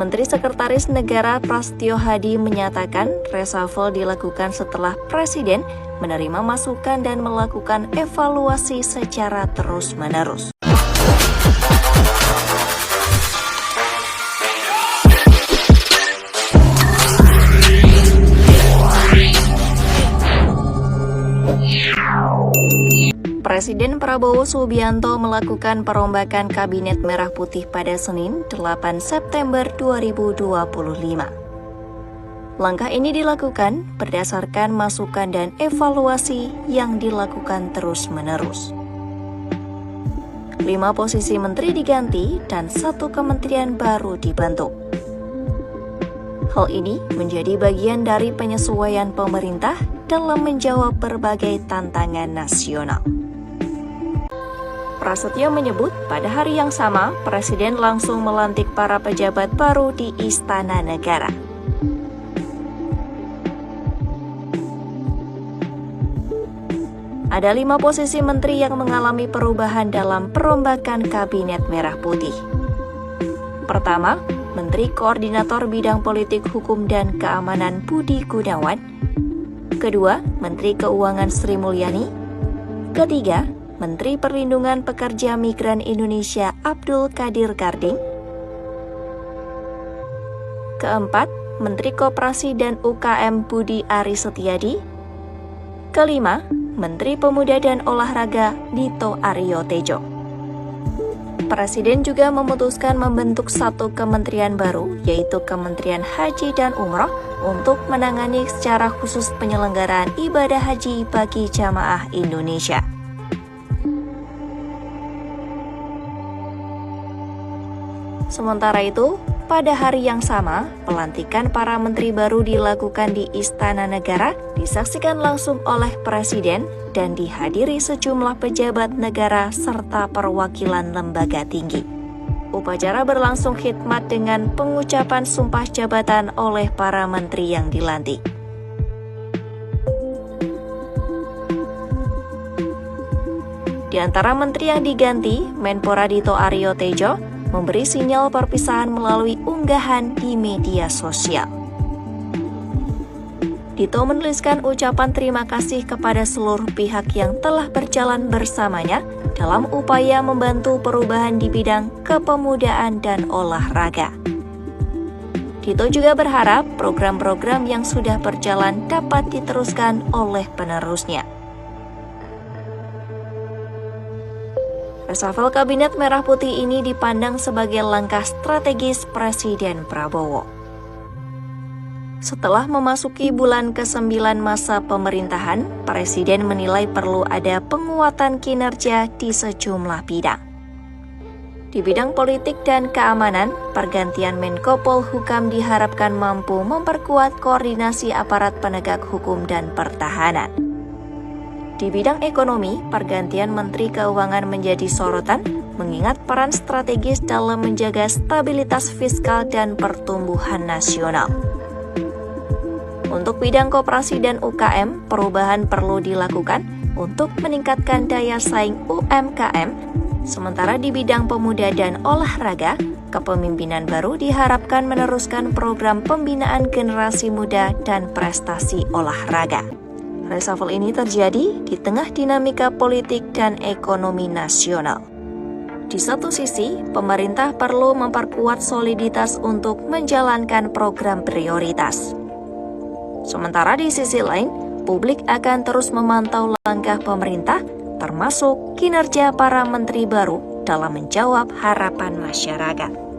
Menteri Sekretaris Negara Prasetyo Hadi menyatakan reshuffle dilakukan setelah Presiden menerima masukan dan melakukan evaluasi secara terus-menerus. Presiden Prabowo Subianto melakukan perombakan Kabinet Merah Putih pada Senin, 8 September 2025. Langkah ini dilakukan berdasarkan masukan dan evaluasi yang dilakukan terus-menerus. 5 posisi menteri diganti dan 1 kementerian baru dibentuk. Hal ini menjadi bagian dari penyesuaian pemerintah dalam menjawab berbagai tantangan nasional. Prasetyo menyebut pada hari yang sama, Presiden langsung melantik para pejabat baru di Istana Negara. Ada 5 posisi menteri yang mengalami perubahan dalam perombakan Kabinet Merah Putih. Pertama, Menteri Koordinator Bidang Politik Hukum dan Keamanan Budi Gunawan. Kedua, Menteri Keuangan Sri Mulyani. Ketiga, Menteri Perlindungan Pekerja Migran Indonesia Abdul Qadir Karding. Keempat, Menteri Koperasi dan UKM Budi Aris Setiadi. Kelima, Menteri Pemuda dan Olahraga Dito Aryo Tejo. Presiden juga memutuskan membentuk 1 kementerian baru, yaitu Kementerian Haji dan Umroh, untuk menangani secara khusus penyelenggaraan ibadah haji bagi jamaah Indonesia. Sementara itu, pada hari yang sama, pelantikan para menteri baru dilakukan di Istana Negara, disaksikan langsung oleh Presiden dan dihadiri sejumlah pejabat negara serta perwakilan lembaga tinggi. Upacara berlangsung khidmat dengan pengucapan sumpah jabatan oleh para menteri yang dilantik. Di antara menteri yang diganti, Menpora Dito Aryo Tejo memberi sinyal perpisahan melalui unggahan di media sosial. Dito menuliskan ucapan terima kasih kepada seluruh pihak yang telah berjalan bersamanya dalam upaya membantu perubahan di bidang kepemudaan dan olahraga. Dito juga berharap program-program yang sudah berjalan dapat diteruskan oleh penerusnya. Reshuffle Kabinet Merah Putih ini dipandang sebagai langkah strategis Presiden Prabowo. Setelah memasuki bulan ke-9 masa pemerintahan, Presiden menilai perlu ada penguatan kinerja di sejumlah bidang. Di bidang politik dan keamanan, pergantian Menko Polhukam diharapkan mampu memperkuat koordinasi aparat penegak hukum dan pertahanan. Di bidang ekonomi, pergantian Menteri Keuangan menjadi sorotan, mengingat peran strategis dalam menjaga stabilitas fiskal dan pertumbuhan nasional. Untuk bidang koperasi dan UKM, perubahan perlu dilakukan untuk meningkatkan daya saing UMKM. Sementara di bidang pemuda dan olahraga, kepemimpinan baru diharapkan meneruskan program pembinaan generasi muda dan prestasi olahraga. Reshuffle ini terjadi di tengah dinamika politik dan ekonomi nasional. Di satu sisi, pemerintah perlu memperkuat soliditas untuk menjalankan program prioritas. Sementara di sisi lain, publik akan terus memantau langkah pemerintah, termasuk kinerja para menteri baru dalam menjawab harapan masyarakat.